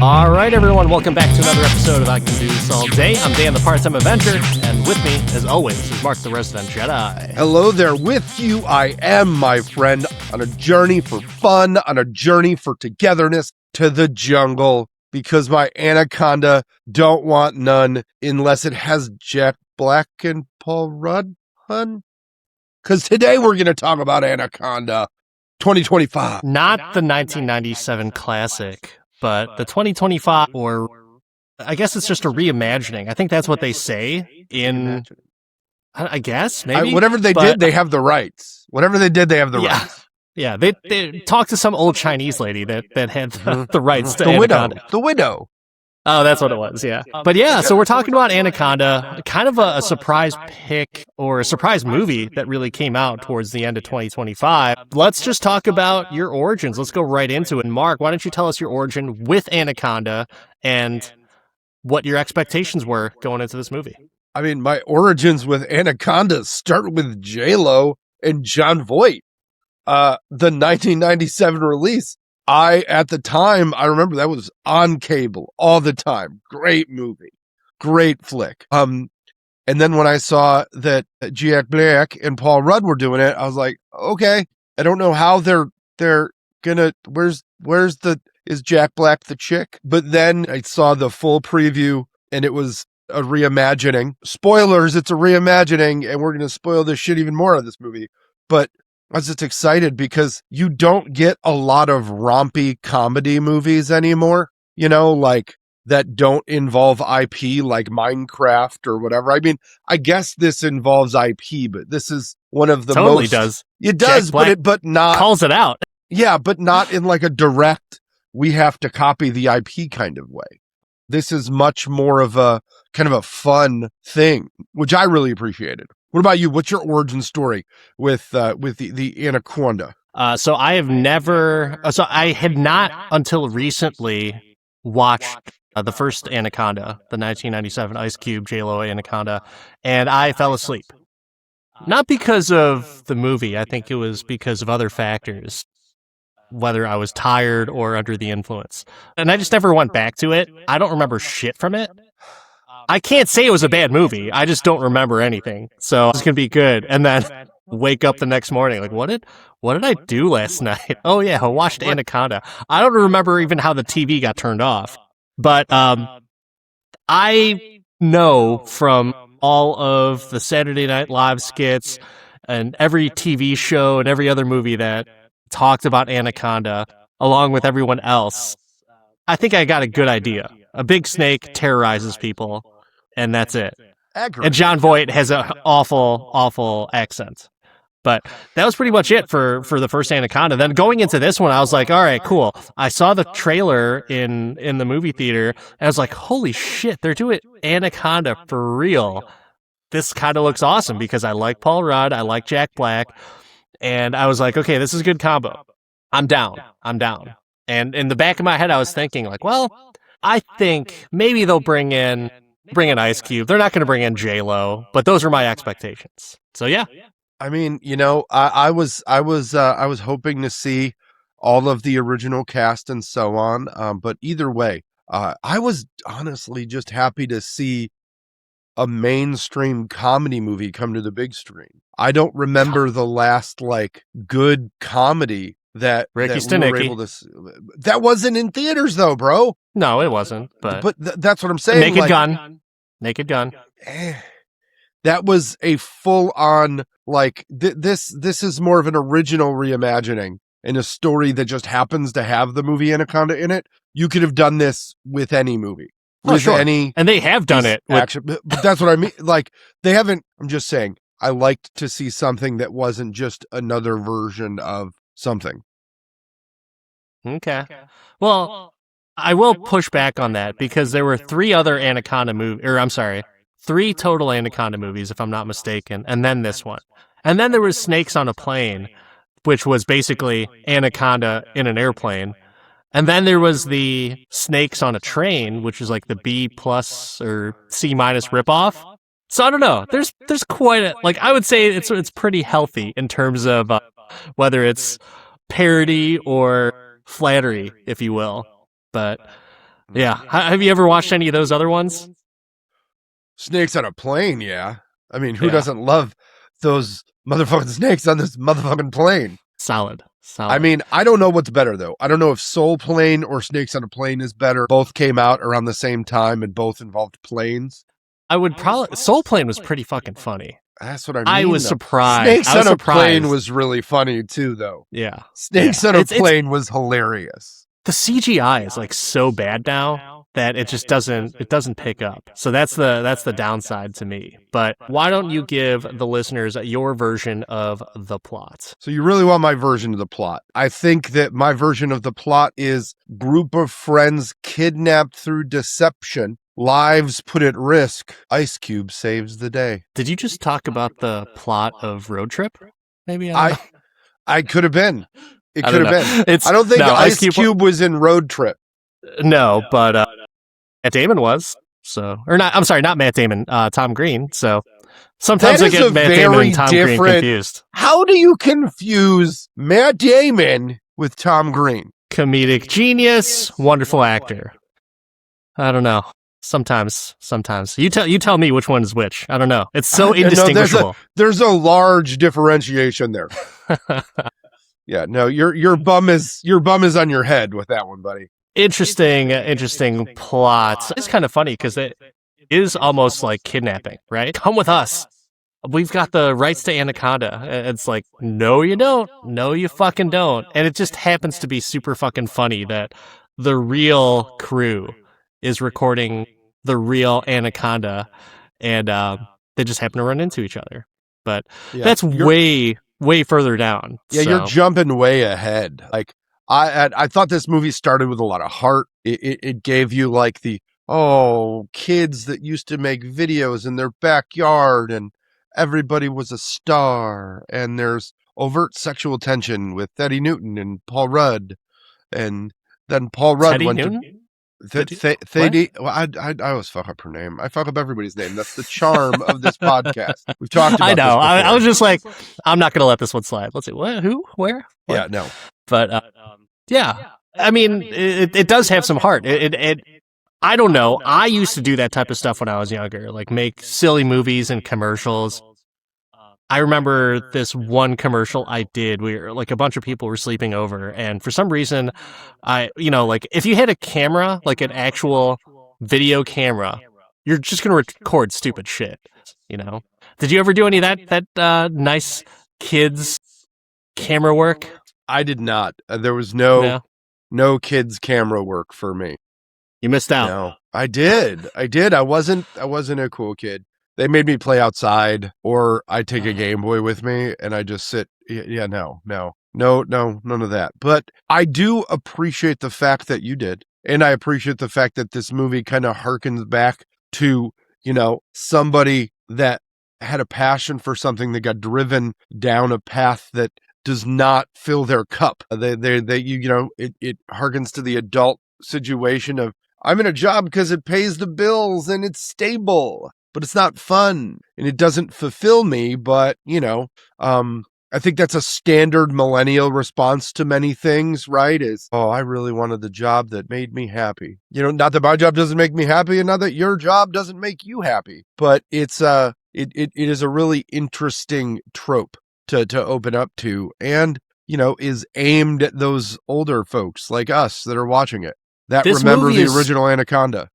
All right, everyone, welcome back to another episode of I Can Do This All Day. I'm Dan, the part-time Avenger, and with me, as always, is Mark, the resident Jedi. Hello there, with you I am, my friend, on a journey for fun, on a journey for togetherness to the jungle, because my Anaconda don't want none unless it has Jack Black and Paul Rudd, hun? Because today we're going to talk about Anaconda 2025. Not the 1997 classic, but the 2025, or I guess it's just a reimagining. I think that's what they say in, I guess, maybe. Whatever they did, they have the rights. Whatever they did, they have the rights. Yeah, they talked to some old Chinese lady that had the rights to Anaconda. The widow. Oh, that's what it was, yeah. But yeah, so we're talking about Anaconda, kind of a surprise pick or a surprise movie that really came out towards the end of 2025. Let's just talk about your origins. Let's go right into it. And Mark, why don't you tell us your origin with Anaconda and what your expectations were going into this movie? I mean, my origins with Anaconda start with J-Lo and Jon Voight. The 1997 release. At the time, I remember that was on cable all the time. Great movie. Great flick. And then when I saw that Jack Black and Paul Rudd were doing it, I was like, okay, I don't know how they're gonna, is Jack Black the chick? But then I saw the full preview and it was a reimagining. Spoilers, it's a reimagining, and we're gonna spoil this shit even more of this movie. But I was just excited because you don't get a lot of rompy comedy movies anymore, you know, like that don't involve IP like Minecraft or whatever. I mean, I guess this involves IP, but this is one of the totally most... does. It does, but not... Calls it out. Yeah, but not in like a direct, we have to copy the IP kind of way. This is much more of a kind of a fun thing, which I really appreciated. What about you? What's your origin story with the Anaconda? So I had not until recently watched the first Anaconda, the 1997 Ice Cube J-Lo Anaconda, and I fell asleep. Not because of the movie. I think it was because of other factors, whether I was tired or under the influence. And I just never went back to it. I don't remember shit from it. I can't say it was a bad movie. I just don't remember anything. So it's going to be good. And then wake up the next morning like, what did I do last night? Oh yeah, I watched Anaconda. I don't remember even how the TV got turned off. But I know from all of the Saturday Night Live skits and every TV show and every other movie that talked about Anaconda, along with everyone else, I think I got a good idea. A big snake terrorizes people, and that's it. Accurate. And Jon Voight has an awful, awful accent. But that was pretty much it for the first Anaconda. Then going into this one, I was like, all right, cool. I saw the trailer in the movie theater, and I was like, holy shit, they're doing Anaconda for real. This kind of looks awesome because I like Paul Rudd, I like Jack Black, and I was like, okay, this is a good combo. I'm down. And in the back of my head, I was thinking like, well, I think maybe they'll bring in Ice Cube. They're not going to bring in J-Lo, but those are my expectations. So yeah. I mean, you know, I was hoping to see all of the original cast and so on. But either way, I was honestly just happy to see a mainstream comedy movie come to the big screen. I don't remember the last like good comedy that we were able to see. That wasn't in theaters though, bro. No, it wasn't. But that's what I'm saying. Naked Gun. That was a full on like this is more of an original reimagining and a story that just happens to have the movie Anaconda in it. You could have done this with any movie. And they have done it with action, but that's what I mean. Like they haven't. I'm just saying. I liked to see something that wasn't just another version of something. Okay. Well, I will push back on that because there were three total Anaconda movies, if I'm not mistaken, and then this one. And then there was Snakes on a Plane, which was basically Anaconda in an airplane. And then there was the Snakes on a Train, which is like the B+ or C- ripoff. So I don't know. There's quite a, like, I would say it's pretty healthy in terms of whether it's parody or flattery, if you will. But Yeah. Have you ever watched any of those other ones? Snakes on a plane, yeah. I mean, who Yeah. doesn't love those motherfucking snakes on this motherfucking plane? Solid. I mean, I don't know what's better though. I don't know if Soul Plane or Snakes on a Plane is better. Both came out around the same time and both involved planes. I would probably Soul Plane was pretty fucking funny. That's what I mean. I was though. surprised. Snakes I was on a surprised. Plane was really funny too, though. Yeah. Snakes on a Plane was hilarious. The CGI is like so bad now that it just doesn't pick up. So that's the downside to me. But why don't you give the listeners your version of the plot? So you really want my version of the plot? I think that my version of the plot is group of friends kidnapped through deception, lives put at risk. Ice Cube saves the day. Did you just talk about the plot of Road Trip? Maybe I could have been. It I could don't have know. been. I don't think no, Ice Cube was in Road Trip. No, but Matt Damon was. So, or not? I'm sorry, not Matt Damon. Tom Green. So sometimes I get Matt Damon and Tom Green confused. How do you confuse Matt Damon with Tom Green? Comedic genius, wonderful actor. I don't know. Sometimes you tell me which one is which. I don't know. It's so indistinguishable. There's a large differentiation there. Yeah, no, your bum is on your head with that one, buddy. Interesting plot. It's kind of funny because it is almost like kidnapping, right? Come with us. We've got the rights to Anaconda. It's like, no, you don't. No, you fucking don't. And it just happens to be super fucking funny that the real crew is recording the real Anaconda, and they just happen to run into each other. But that's way further down. Yeah, you're jumping way ahead. Like I thought this movie started with a lot of heart. It gave you like the kids that used to make videos in their backyard and everybody was a star, and there's overt sexual tension with Teddy Newton and Paul Rudd, and then Paul Rudd Teddy went Newton? Thady. Well, I always fuck up her name. I fuck up everybody's name. That's the charm of this podcast. We've talked about. I know. This I was just like, I'm not gonna let this one slide. Let's see. What? Who? Where? What? Yeah. No. But yeah. I mean, it does have some heart. I don't know. I used to do that type of stuff when I was younger, like make silly movies and commercials. I remember this one commercial I did where like a bunch of people were sleeping over, and for some reason like if you had a camera, like an actual video camera, you're just going to record stupid shit, Did you ever do any of that nice kids camera work? I did not. There was no kids camera work for me. You missed out. No, I did. I wasn't a cool kid. They made me play outside, or I take a Game Boy with me and I just sit. Yeah, no, none of that. But I do appreciate the fact that you did. And I appreciate the fact that this movie kind of harkens back to, somebody that had a passion for something that got driven down a path that does not fill their cup. It harkens to the adult situation of, I'm in a job because it pays the bills and it's stable, but it's not fun and it doesn't fulfill me. But, I think that's a standard millennial response to many things, right? Is, I really wanted the job that made me happy. Not that my job doesn't make me happy and not that your job doesn't make you happy, but it's it is a really interesting trope to open up to, and, is aimed at those older folks like us that are watching it, that remember the original Anaconda.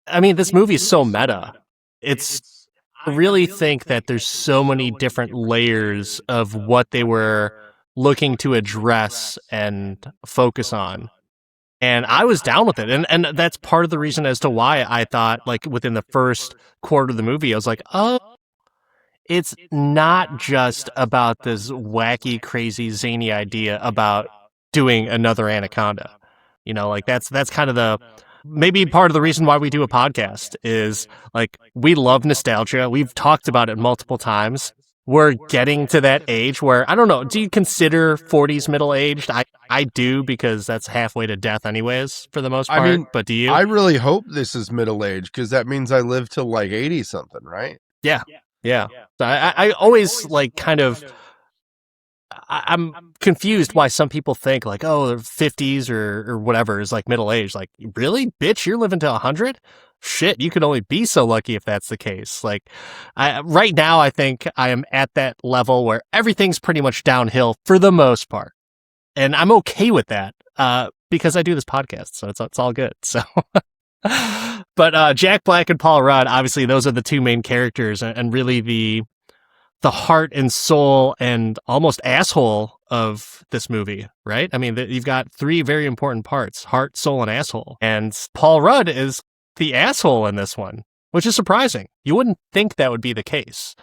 I mean, this movie is so meta. I really think that there's so many different layers of what they were looking to address and focus on. And I was down with it. And that's part of the reason as to why I thought, like, within the first quarter of the movie, I was like, oh, it's not just about this wacky, crazy, zany idea about doing another Anaconda. That's kind of maybe part of the reason why we do a podcast is, like, we love nostalgia. We've talked about it multiple times. We're getting to that age where, I don't know, do you consider 40s middle-aged? I do, because that's halfway to death anyways, for the most part. I mean, but do you? I really hope this is middle-aged, because that means I live till like 80-something, right? Yeah. So I always, like, kind of, I'm confused why some people think like, oh, the 50s or whatever is like middle age. Like, really, bitch, you're living to 100? Shit, you could only be so lucky if that's the case. Like, right now, I think I am at that level where everything's pretty much downhill for the most part, and I'm okay with that because I do this podcast, so it's all good. So. But Jack Black and Paul Rudd, obviously, those are the two main characters, and really the heart and soul and almost asshole of this movie, right? I mean, you've got three very important parts: heart, soul, and asshole. And Paul Rudd is the asshole in this one, which is surprising. You wouldn't think that would be the case.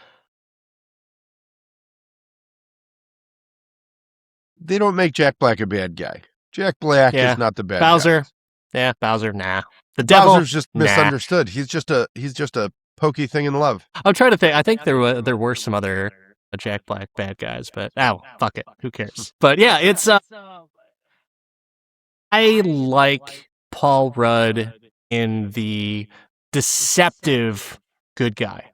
They don't make Jack Black a bad guy. Jack Black is not the bad Bowser. guy. Yeah, Bowser, nah. The devil, Bowser's just misunderstood. He's just a pokey thing in love. I'm trying to think. I think there were some other Jack Black bad guys, but fuck it. Who cares? But yeah, it's I like Paul Rudd in the deceptive good guy.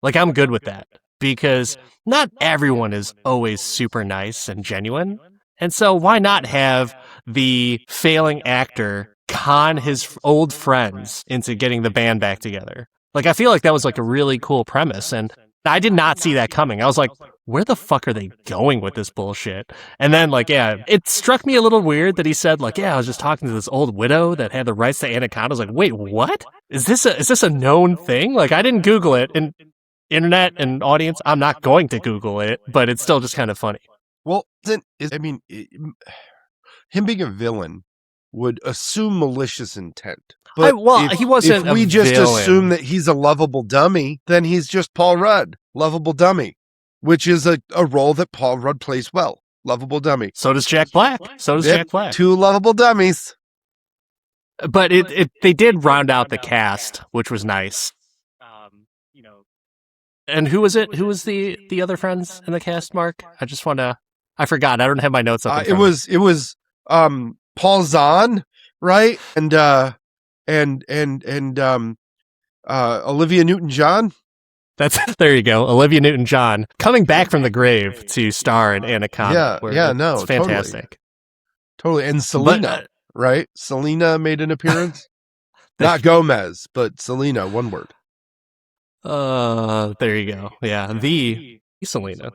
Like, I'm good with that because not everyone is always super nice and genuine. And so why not have the failing actor con his old friends into getting the band back together? Like, I feel like that was like a really cool premise, and I did not see that coming. I was like, where the fuck are they going with this bullshit? And then, like, yeah, it struck me a little weird that he said, like, yeah, I was just talking to this old widow that had the rights to Anaconda. I was like, wait, what? Is this a known thing? Like, I didn't Google it, and internet and audience, I'm not going to Google it, but it's still just kind of funny. Well, then, him being a villain would assume malicious intent. But he wasn't. If we just assume that he's a lovable dummy, then he's just Paul Rudd, lovable dummy, which is a role that Paul Rudd plays well. Lovable dummy. So does Jack Black. Jack Black. Two lovable dummies. But they did round out the cast, which was nice. And who was it? Who was the other friends in the cast, Mark? I forgot. I don't have my notes up. It was Paul Zahn, right? And Olivia Newton-John. There you go. Olivia Newton-John coming back from the grave to star in Anaconda. It's fantastic. Totally. And Selena, right? Selena made an appearance. Not Gomez, but Selena, one word. There you go. Yeah, the Selena.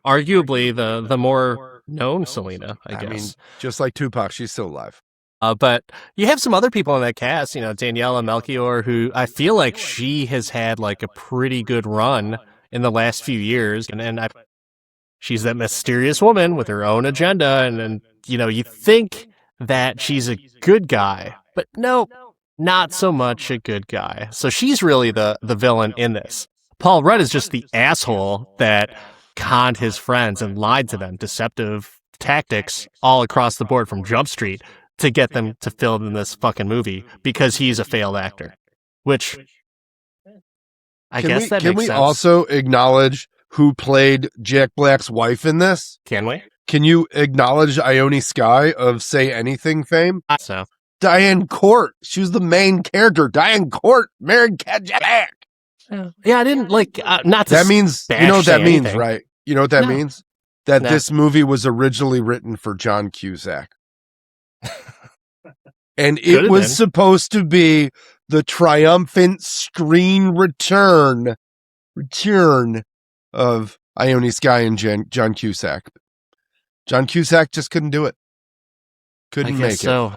Arguably the more known Selena, I guess. I mean, just like Tupac, she's still alive. But you have some other people in that cast, Daniela Melchior, who I feel like she has had like a pretty good run in the last few years. And she's that mysterious woman with her own agenda. And you think that she's a good guy, but no, not so much a good guy. So she's really the villain in this. Paul Rudd is just the asshole that conned his friends and lied to them. Deceptive tactics all across the board from Jump Street to get them to film in this fucking movie because he's a failed actor. Which I guess that makes sense. Can we also acknowledge who played Jack Black's wife in this? Can we? Can you acknowledge Ione Skye of Say Anything fame? So Diane Court. She was the main character. Diane Court married Jack Black. Yeah, I didn't like not to. That means you know what that means, anything. right? You know what that means? That this movie was originally written for John Cusack. And it was supposed to be the triumphant screen return of Ione Skye and John Cusack. John Cusack just couldn't do it. Couldn't make it. So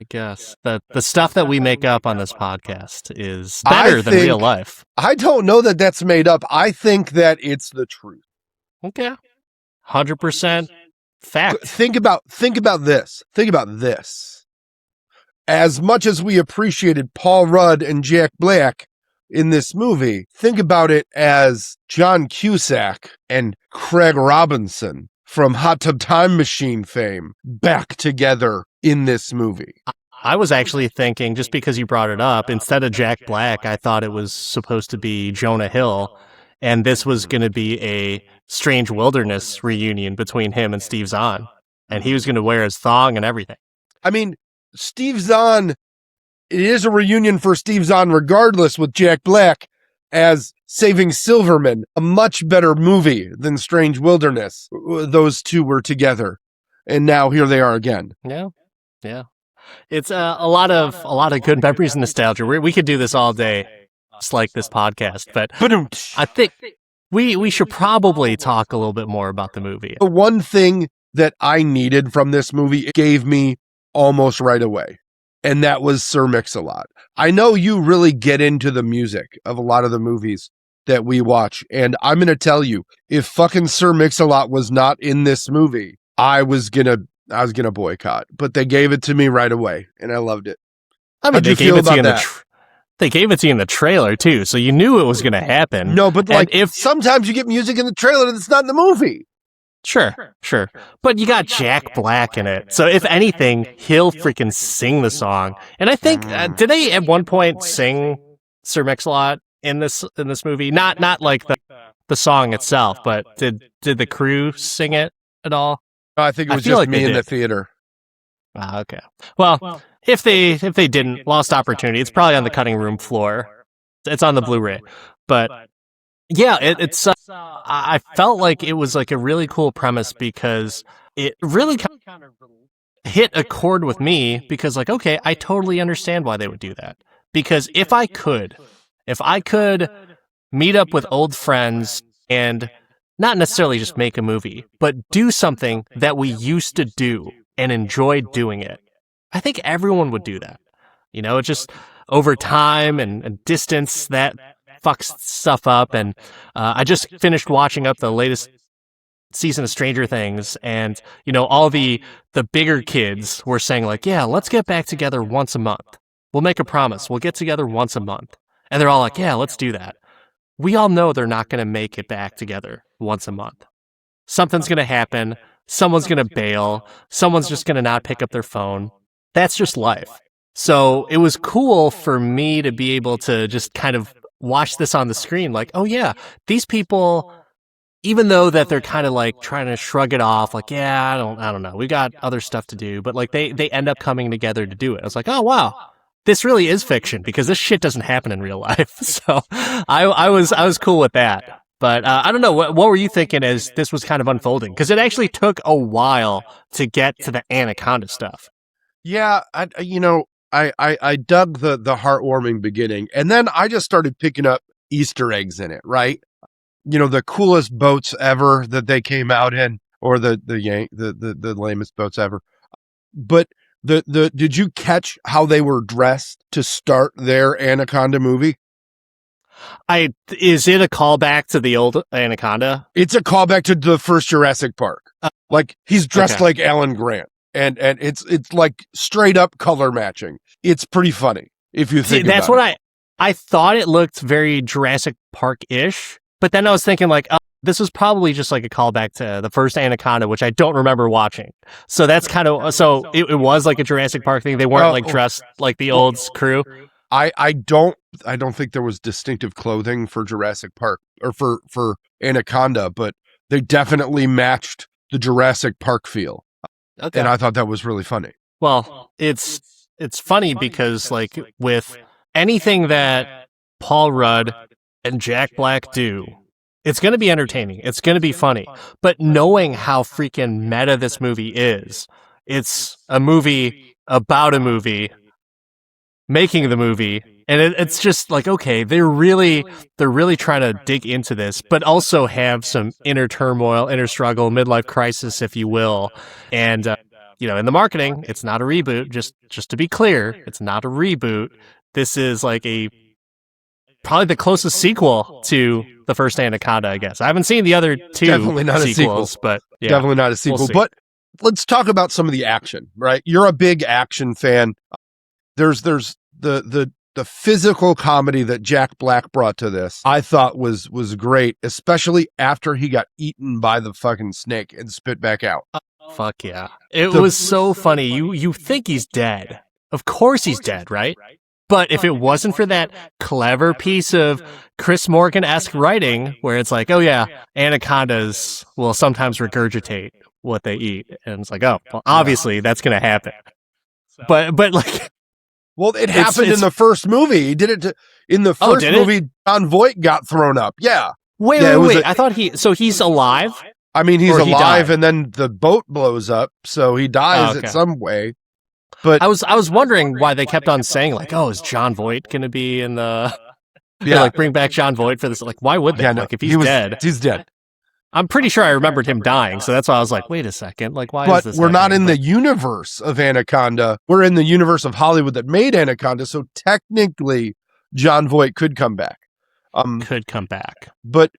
I guess the stuff that we make up on this podcast is better than real life. I don't know that that's made up. I think that it's the truth. Okay. 100% fact. Think about this. Think about this. As much as we appreciated Paul Rudd and Jack Black in this movie, think about it as John Cusack and Craig Robinson from Hot Tub Time Machine fame back together in this movie. I was actually thinking, just because you brought it up, instead of Jack Black, I thought it was supposed to be Jonah Hill, and this was going to be a Strange Wilderness reunion between him and Steve Zahn, and he was going to wear his thong and everything. I mean, Steve Zahn, it is a reunion for Steve Zahn regardless with Jack Black, as Saving Silverman, a much better movie than Strange Wilderness. Those two were together, and now here they are again. Yeah. It's a lot of good memories and nostalgia. We could do this all day, just like this podcast. But I think we should probably talk a little bit more about the movie. The one thing that I needed from this movie, it gave me almost right away, and that was Sir Mix-a-Lot. I know you really get into the music of a lot of the movies that we watch, and I'm going to tell you, if fucking Sir Mix-a-Lot was not in this movie, I was gonna boycott. But they gave it to me right away, and I loved it. I mean, they gave it to you they gave it to you in the trailer too, so you knew it was going to happen. No, but like, if sometimes you get music in the trailer that's not in the movie. Sure. But you got Jack Black in it. So if anything, he'll freaking sing the song. And I think, did they at one point sing Sir Mix-a-Lot in this movie? Not like the song itself, but did the crew sing it at all? I think it was just like me in the theater. Okay. Well, if they didn't, lost opportunity. It's probably on the cutting room floor. It's on the Blu-ray. But yeah, it's. I felt like it was like a really cool premise because it really kind of hit a chord with me because, like, okay, I totally understand why they would do that. Because if I could meet up with old friends and not necessarily just make a movie, but do something that we used to do and enjoyed doing it, I think everyone would do that. You know, it just over time and distance that fucks stuff up. And I just finished watching up the latest season of Stranger Things, and you know, all the bigger kids were saying like, yeah, let's get back together once a month. We'll make a promise. We'll get together once a month. And they're all like, yeah, let's do that. We all know they're not going to make it back together once a month. Something's going to happen. Someone's going to bail. Someone's just going to not pick up their phone. That's just life. So it was cool for me to be able to just kind of watch this on the screen like, oh yeah, these people, even though that they're kind of like trying to shrug it off, like, yeah, I don't know, we got other stuff to do, but like they end up coming together to do it. I was like, oh wow, this really is fiction because this shit doesn't happen in real life. So I was cool with that. But I don't know, what were you thinking as this was kind of unfolding? Because it actually took a while to get to the Anaconda stuff. Yeah, I dug the heartwarming beginning, and then I just started picking up Easter eggs in it, right? You know, the coolest boats ever that they came out in, or the lamest boats ever. But did you catch how they were dressed to start their Anaconda movie? Is it a callback to the old Anaconda? It's a callback to the first Jurassic Park. Like he's dressed like Alan Grant. And it's like straight up color matching. It's pretty funny if you think. That's what I thought. It looked very Jurassic Park-ish, but then I was thinking like, oh, this was probably just like a callback to the first Anaconda, which I don't remember watching. So that's kind of it was like a Jurassic Park thing. They weren't like dressed like the old crew. I don't think there was distinctive clothing for Jurassic Park or for Anaconda, but they definitely matched the Jurassic Park feel. Okay. And I thought that was really funny. Well, it's funny because like with anything that Paul Rudd and Jack Black do, it's going to be entertaining. It's going to be funny. But knowing how freaking meta this movie is, it's a movie about a movie, making the movie. And it's just like, okay, they're really trying to dig into this, but also have some inner turmoil, inner struggle, midlife crisis, if you will. And, you know, in the marketing, it's not a reboot. Just to be clear, it's not a reboot. This is like probably the closest sequel to the first Anaconda, I guess. I haven't seen the other two Definitely not sequels, a sequel. but yeah, definitely not a sequel. But let's talk about some of the action, right? You're a big action fan. There's the physical comedy that Jack Black brought to this, I thought was great, especially after he got eaten by the fucking snake and spit back out. Fuck yeah. It was so funny. You think he's dead. Of course he's dead, right? But if it wasn't for that clever piece of Chris Morgan-esque writing where it's like, oh yeah, anacondas will sometimes regurgitate what they eat. And it's like, oh, well, obviously that's going to happen. But like, Well, it happened in the first movie. He did it in the first movie. Jon Voight got thrown up. Yeah. Wait. I thought he's alive. I mean, he's alive, and then the boat blows up, so he dies in some way. But I was wondering why they kept on saying like, "Oh, is Jon Voight going to be in the?" Yeah, like bring back Jon Voight for this. Like, why would they? Like, if he's dead, he's dead. I'm pretty sure I remembered him dying, so that's why I was like, wait a second, like, why? But is this we're not in the universe of Anaconda. We're in the universe of Hollywood that made Anaconda. So technically, Jon Voight could come back. But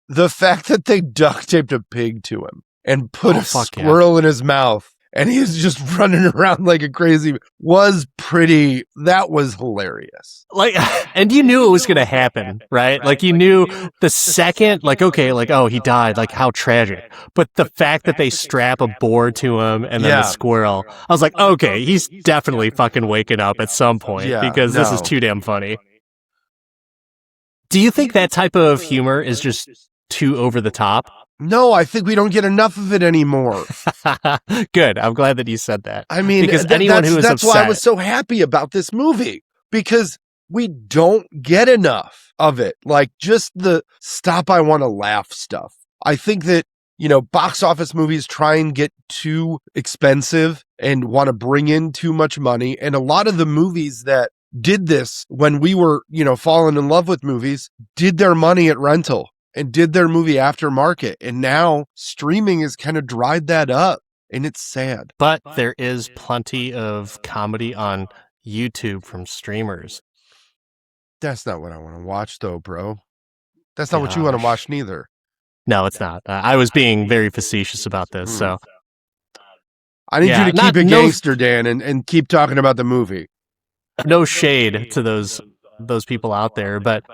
the fact that they duct taped a pig to him and put a squirrel in his mouth, and he's just running around like a crazy, that was hilarious. Like, and you knew it was going to happen, right? Like, you knew the second, like, okay, like, oh, he died, like, how tragic. But the fact that they strap a boar to him and then the squirrel, I was like, okay, he's definitely fucking waking up at some point because this is too damn funny. Do you think that type of humor is just too over the top? No, I think we don't get enough of it anymore. Good. I'm glad that you said that. I mean, because that's why I was so happy about this movie, because we don't get enough of it. Like, just the stop, I want to laugh stuff. I think that, box office movies try and get too expensive and want to bring in too much money. And a lot of the movies that did this when we were, falling in love with movies, did their money at rental and did their movie aftermarket. And now streaming has kind of dried that up, and it's sad. But there is plenty of comedy on YouTube from streamers. That's not what I want to watch, though, bro. That's not what you want to watch, neither. No, it's not. I was being very facetious about this, so. I need you to keep it gangster, Dan, and keep talking about the movie. No shade to those people out there, but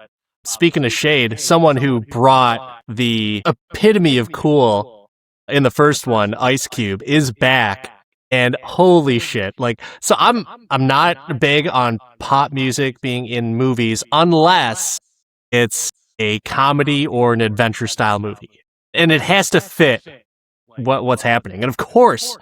speaking of shade, someone who brought the epitome of cool in the first one, Ice Cube, is back, and holy shit! Like, so I'm not big on pop music being in movies unless it's a comedy or an adventure style movie, and it has to fit what's happening. And of course,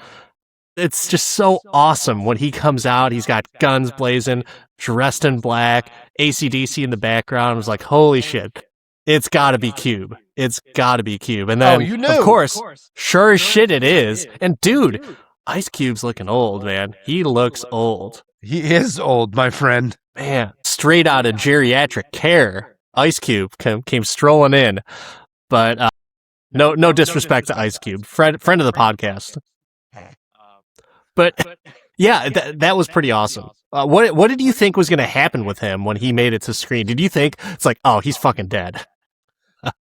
it's just so awesome when he comes out. He's got guns blazing, dressed in black, AC/DC in the background. I was like, holy shit, it's got to be Cube. It's got to be Cube. And then, of course, sure as shit it is. And dude, Ice Cube's looking old, man. He looks old. He is old, my friend. Man, straight out of geriatric care, Ice Cube came strolling in. But no disrespect to Ice Cube, friend of the podcast. But yeah, that was pretty awesome. What did you think was going to happen with him when he made it to screen? Did you think it's like, oh, he's fucking dead?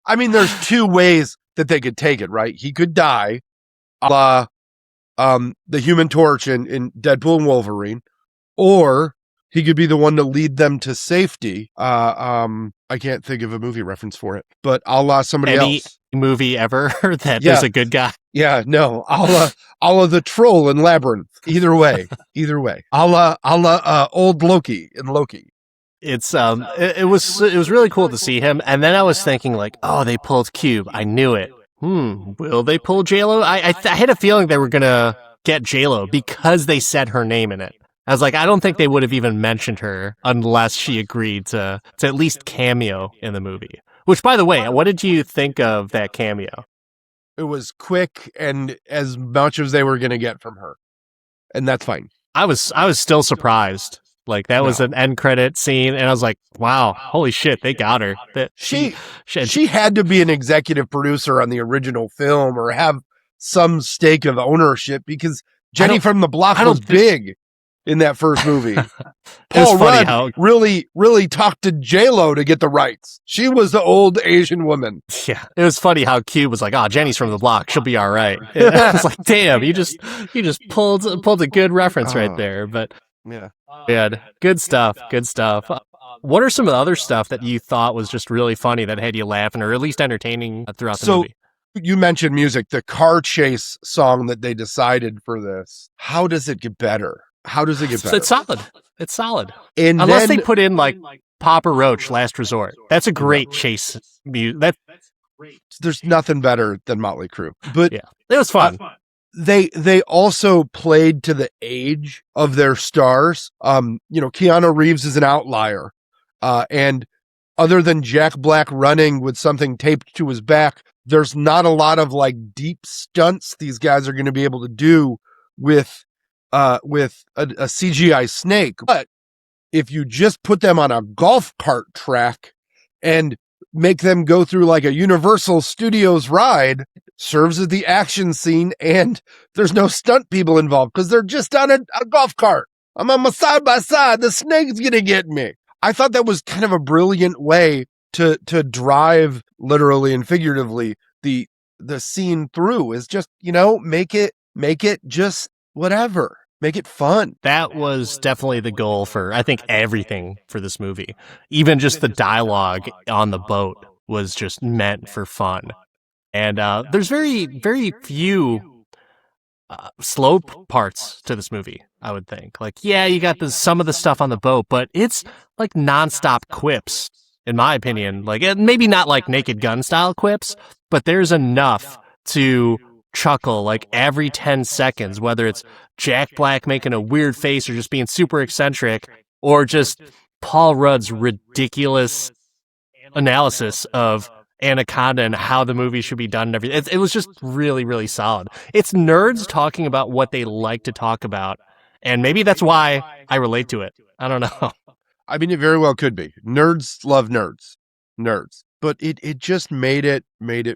I mean, there's two ways that they could take it, right? He could die, the Human Torch in Deadpool and Wolverine, or he could be the one to lead them to safety. I can't think of a movie reference for it, but a la somebody else. Movie ever that there's a good guy. Yeah, no, a la the Troll in Labyrinth. Either way, a la old Loki in Loki. It's it was really cool to see him, and then I was thinking like, oh, they pulled Cube. I knew it. Will they pull JLo? I had a feeling they were gonna get JLo because they said her name in it. I was like, I don't think they would have even mentioned her unless she agreed to at least cameo in the movie. Which, by the way, what did you think of that cameo? It was quick and as much as they were going to get from her. And that's fine. I was still surprised. Like, that was an end credit scene, and I was like, wow, holy shit, they got her. She had to be an executive producer on the original film or have some stake of ownership, because Jenny from the Block was big in that first movie. Paul Rudd really talked to JLo to get the rights. She was the old Asian woman. Yeah, it was funny how Cube was like, "Oh, Jenny's from the Block; she'll be all right." I was like, "Damn, you just pulled a good reference right there." But yeah, good stuff. What are some of the other stuff that you thought was just really funny that had you laughing, or at least entertaining throughout the movie? You mentioned music, the car chase song that they decided for this. How does it get better? It's solid. And unless they put in like Papa Roach, Last Resort. That's a great chase. There's nothing better than Motley Crue. But yeah, it was fun. they also played to the age of their stars. Keanu Reeves is an outlier. And other than Jack Black running with something taped to his back, there's not a lot of like deep stunts these guys are going to be able to do with a CGI snake. But if you just put them on a golf cart track and make them go through like a Universal Studios ride, serves as the action scene, and there's no stunt people involved because they're just on a golf cart. I'm on my side by side. The snake's going to get me. I thought that was kind of a brilliant way to drive literally and figuratively the scene through, is just, make it just whatever. Make it fun. That was definitely the goal for, I think, everything for this movie. Even just the dialogue on the boat was just meant for fun. And there's very, very few slow parts to this movie, I would think. Like, yeah, you got some of the stuff on the boat, but it's like nonstop quips, in my opinion. Like, maybe not like Naked Gun style quips, but there's enough to chuckle like every 10 seconds, whether it's Jack Black making a weird face or just being super eccentric, or just Paul Rudd's ridiculous analysis of Anaconda and how the movie should be done and everything. It was just really, really solid. It's nerds talking about what they like to talk about, and maybe that's why I relate to it. I don't know. I mean, it very well could be. Nerds love nerds. But it just made it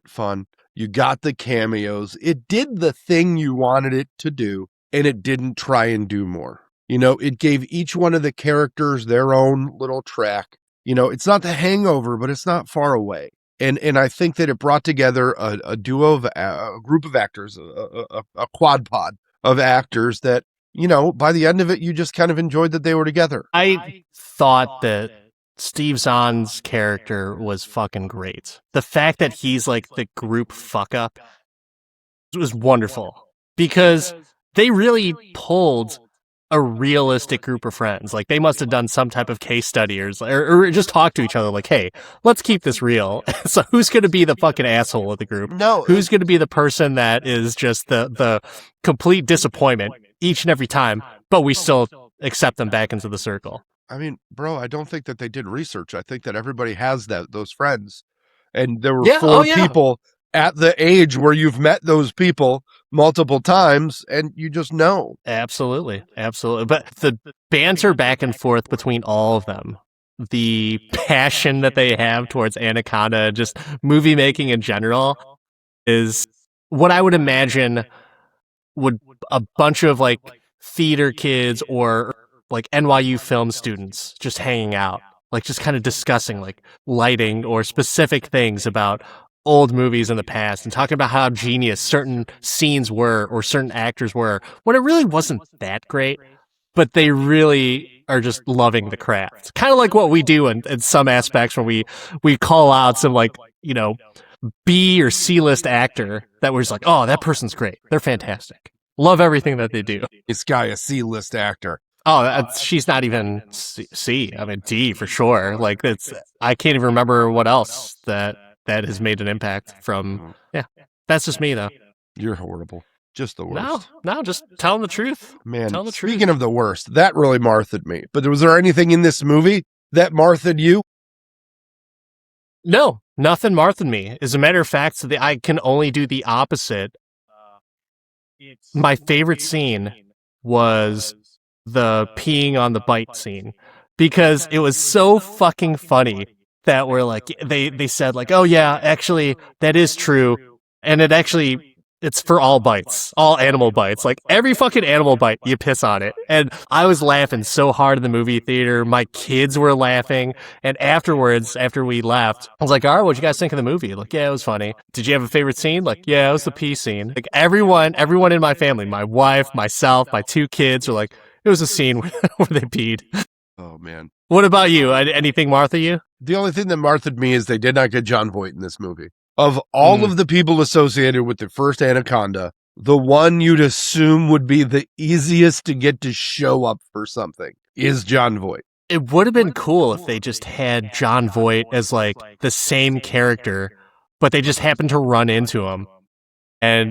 fun. You got the cameos. It did the thing you wanted it to do, and it didn't try and do more. It gave each one of the characters their own little track. It's not The Hangover, but it's not far away. And I think that it brought together a duo of a group of actors, a quad pod of actors that, by the end of it, you just kind of enjoyed that they were together. I thought that Steve Zahn's character was fucking great. The fact that he's like the group fuck up was wonderful, because they really pulled a realistic group of friends. Like, they must have done some type of case study or just talk to each other like, hey, let's keep this real. So who's going to be the fucking asshole of the group? No. Who's going to be the person that is just the complete disappointment each and every time, but we still accept them back into the circle? I mean, bro, I don't think that they did research. I think that everybody has those friends. And there were four people at the age where you've met those people multiple times and you just know. Absolutely. But the banter back and forth between all of them, the passion that they have towards Anaconda, just movie making in general, is what I would imagine would a bunch of like theater kids or like NYU film students just hanging out, like just kind of discussing like lighting or specific things about old movies in the past and talking about how genius certain scenes were or certain actors were, when it really wasn't that great, but they really are just loving the craft. Kind of like what we do in some aspects when we call out some like, B or C list actor that was like, oh, that person's great. They're fantastic. Love everything that they do. This guy, a C list actor. Oh, she's not even C. I mean, D for sure. Like, I can't even remember what else that has made an impact from. Yeah, that's just me though. You're horrible. Just the worst. No, just telling the truth. Man, speaking of the worst, that really Martha'd me. But was there anything in this movie that Martha'd you? No, nothing Martha'd me. As a matter of fact, I can only do the opposite. My favorite scene was the peeing on the bite scene, because it was so fucking funny that we're like, they said like, oh yeah, actually that is true, and it's for all bites, all animal bites, like every fucking animal bite you piss on it. And I was laughing so hard in the movie theater, my kids were laughing, and afterwards, after we left, I was like, all right, what'd you guys think of the movie? Like, yeah, it was funny. Did you have a favorite scene? Like, yeah, it was the pee scene. Like, everyone in my family, my wife, myself, my two kids, were like, it was a scene where they peed. Oh, man. What about you? Anything Martha you? The only thing that Martha'd me is they did not get Jon Voight in this movie. Of all of the people associated with the first Anaconda, the one you'd assume would be the easiest to get to show up for something is Jon Voight. It would have been cool if they just had Jon Voight as like the same character, but they just happened to run into him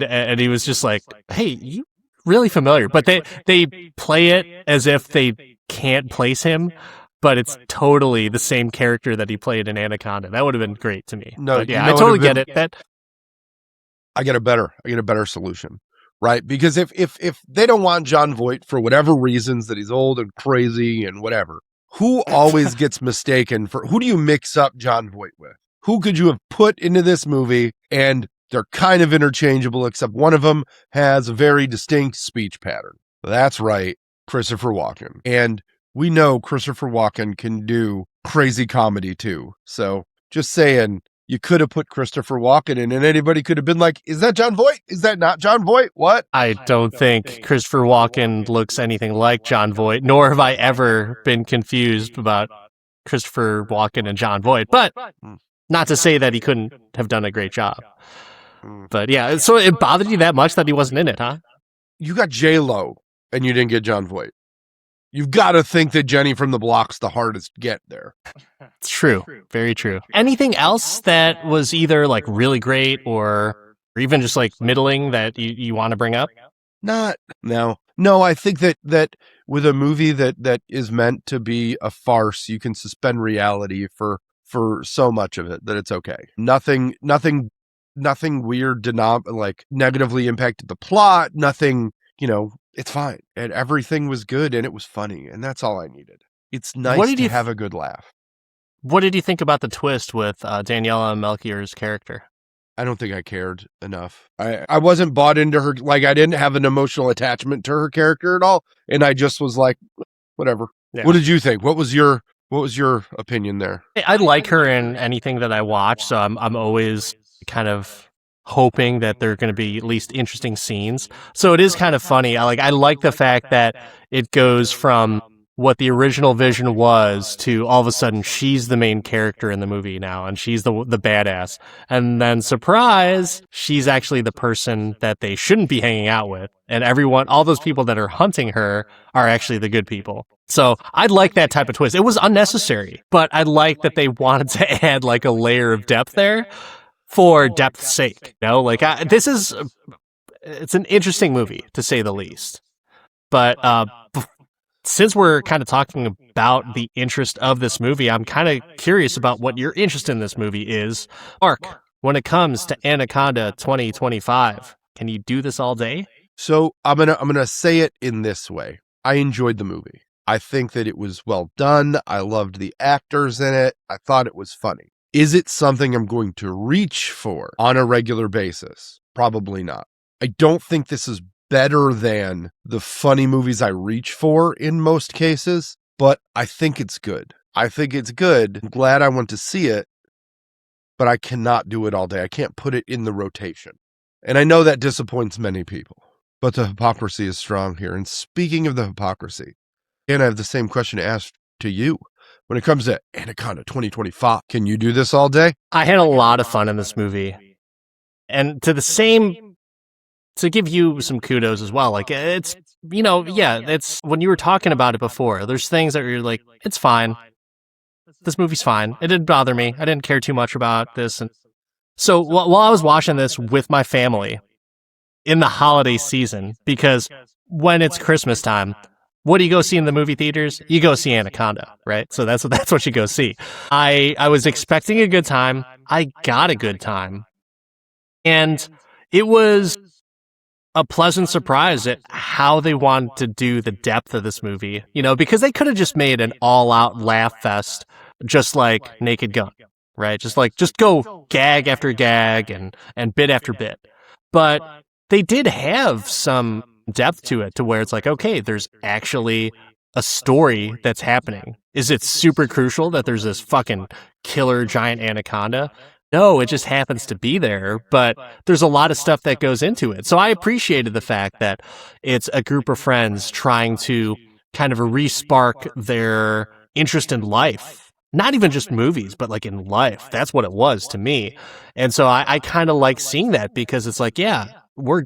and he was just like, "Hey, you really familiar?" But they play it as if they can't place him, but it's totally the same character that he played in Anaconda. That would have been great to me. No, but yeah, you know I what totally would've get it. That I get a better solution, right? Because if they don't want John Voight for whatever reasons, that he's old and crazy and whatever, who always gets mistaken for, who do you mix up John Voight with? Who could you have put into this movie and they're kind of interchangeable, except one of them has a very distinct speech pattern? That's right, Christopher Walken. And we know Christopher Walken can do crazy comedy too. So just saying, you could have put Christopher Walken in, and anybody could have been like, is that John Voight? Is that not John Voight? What? I don't think Christopher Walken looks anything like John Voight, nor have I ever been confused about Christopher Walken and John Voight. But not to say that he couldn't have done a great job. But yeah, so it bothered you that much that he wasn't in it, huh? You got J-Lo, and you didn't get John Voight. You've got to think that Jenny from the Block's the hardest get there. It's true. Very true. Anything else that was either like really great or even just like middling that you want to bring up? No. I think that with a movie that is meant to be a farce, you can suspend reality for so much of it that it's okay. Nothing weird did not like negatively impacted the plot. Nothing, it's fine. And everything was good and it was funny. And that's all I needed. It's nice to have a good laugh. What did you think about the twist with Daniela Melchior's character? I don't think I cared enough. I wasn't bought into her. Like, I didn't have an emotional attachment to her character at all. And I just was like, whatever. Yeah. What did you think? What was your opinion there? I like her in anything that I watch. So I'm always kind of hoping that there are going to be at least interesting scenes. So it is kind of funny. I like the fact that it goes from what the original vision was to all of a sudden she's the main character in the movie now and she's the badass. And then surprise, she's actually the person that they shouldn't be hanging out with. And all those people that are hunting her are actually the good people. So I'd like that type of twist. It was unnecessary, but I like that they wanted to add like a layer of depth there for depth's sake. It's an interesting movie to say the least. But since we're kind of talking about the interest of this movie, I'm kind of curious about what your interest in this movie is. Mark, when it comes to Anaconda 2025, can you do this all day? So I'm gonna say it in this way. I enjoyed the movie. I think that it was well done. I loved the actors in it. I thought it was funny. Is it something I'm going to reach for on a regular basis? Probably not. I don't think this is better than the funny movies I reach for in most cases, but I think it's good. I'm glad I went to see it, but I cannot do it all day. I can't put it in the rotation. And I know that disappoints many people, but the hypocrisy is strong here. And speaking of the hypocrisy, and I have the same question to ask to you. When it comes to Anaconda 2025, can you do this all day? I had a lot of fun in this movie. And to give you some kudos as well, like it's when you were talking about it before, there's things that you're like, it's fine. This movie's fine. It didn't bother me. I didn't care too much about this. And so while I was watching this with my family in the holiday season, because when it's Christmas time, what do you go see in the movie theaters? You go see Anaconda, right? So that's what you go see. I was expecting a good time. I got a good time. And it was a pleasant surprise at how they wanted to do the depth of this movie, because they could have just made an all-out laugh fest, just like Naked Gun, right? Just go gag after gag and bit after bit. But they did have some depth to it, to where it's like, okay, there's actually a story that's happening. Is it super crucial that there's this fucking killer giant anaconda? No, it just happens to be there, but there's a lot of stuff that goes into it. So I appreciated the fact that it's a group of friends trying to kind of re-spark their interest in life. Not even just movies, but like in life. That's what it was to me. And so I kind of like seeing that, because it's like, yeah, we're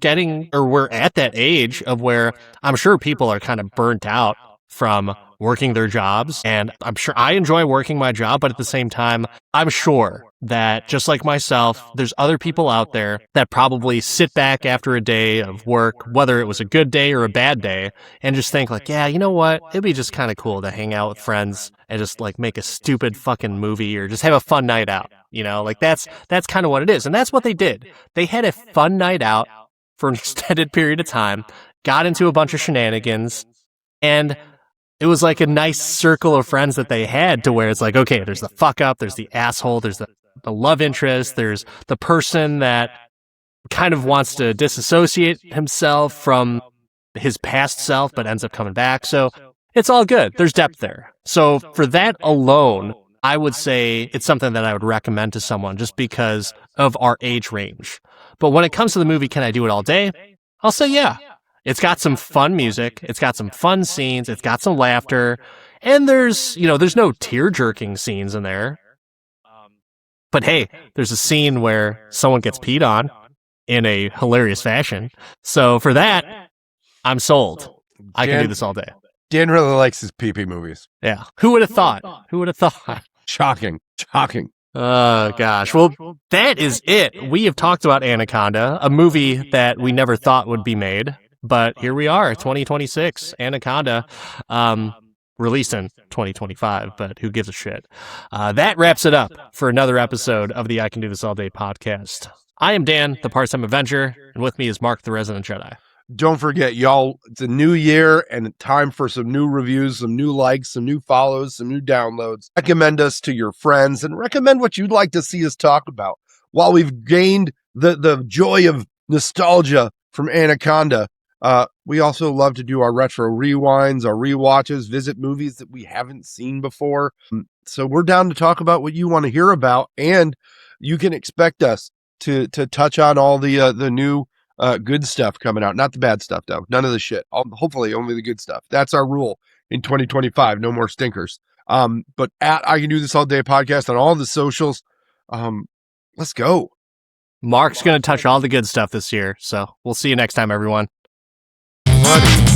at that age of where I'm sure people are kind of burnt out from working their jobs. And I'm sure I enjoy working my job, but at the same time, I'm sure that just like myself, there's other people out there that probably sit back after a day of work, whether it was a good day or a bad day, and just think like, yeah, you know what? It'd be just kind of cool to hang out with friends and just like make a stupid fucking movie or just have a fun night out. You know, like that's kind of what it is. And that's what they did. They had a fun night out for an extended period of time, got into a bunch of shenanigans, and it was like a nice circle of friends that they had to where it's like, okay, there's the fuck up, there's the asshole, there's the love interest, there's the person that kind of wants to disassociate himself from his past self but ends up coming back. So it's all good. There's depth there. So for that alone, I would say it's something that I would recommend to someone just because of our age range. But when it comes to the movie, can I do it all day? I'll say yeah. It's got some fun music. It's got some fun scenes. It's got some laughter. And there's no tear-jerking scenes in there. But hey, there's a scene where someone gets peed on in a hilarious fashion. So for that, I'm sold. I can do this all day. Dan really likes his pee-pee movies. Yeah. Who would have thought? Who would have thought? Shocking. Oh, gosh. Well, that is it. We have talked about Anaconda, a movie that we never thought would be made. But here we are, 2026, Anaconda, released in 2025, but who gives a shit? That wraps it up for another episode of the I Can Do This All Day podcast. I am Dan, the part-time Avenger, and with me is Mark, the Resident Jedi. Don't forget, y'all, it's a new year and time for some new reviews, some new likes, some new follows, some new downloads. Recommend us to your friends and recommend what you'd like to see us talk about. While we've gained the joy of nostalgia from Anaconda, we also love to do our retro rewinds, our rewatches, visit movies that we haven't seen before. So we're down to talk about what you want to hear about, and you can expect us to touch on all the new good stuff coming out. Not the bad stuff, though. None of the shit. Hopefully only the good stuff. That's our rule in 2025. No more stinkers. But at I Can Do This All Day podcast on all the socials. Let's go. Mark's going to touch all the good stuff this year. So we'll see you next time, everyone. Buddy.